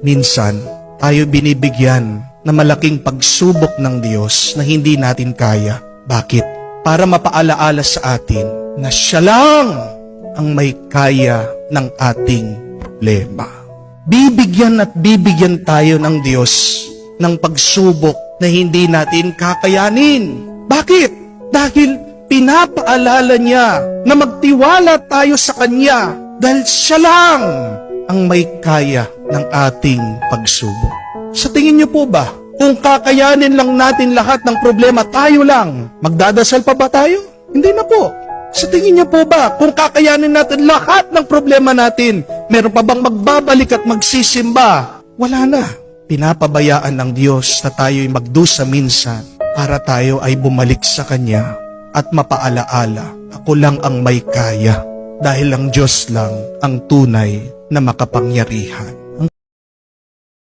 Minsan, tayo binibigyan na malaking pagsubok ng Diyos na hindi natin kaya. Bakit? Para mapaalaala sa atin na Siya lang ang may kaya ng ating problema. Bibigyan at bibigyan tayo ng Diyos ng pagsubok na hindi natin kakayanin. Bakit? Dahil pinapaalala niya na magtiwala tayo sa Kanya dahil Siya lang ang may kaya ng ating pagsubok. Sa tingin niyo po ba, kung kakayanin lang natin lahat ng problema tayo lang, magdadasal pa ba tayo? Hindi na po. Sa tingin niyo po ba, kung kakayanin natin lahat ng problema natin, meron pa bang magbabalik at magsisimba? Wala na. Pinapabayaan ng Diyos na tayo'y magdusa minsan para tayo ay bumalik sa Kanya at mapaalaala, ako lang ang may kaya dahil ang Diyos lang ang tunay na makapangyarihan.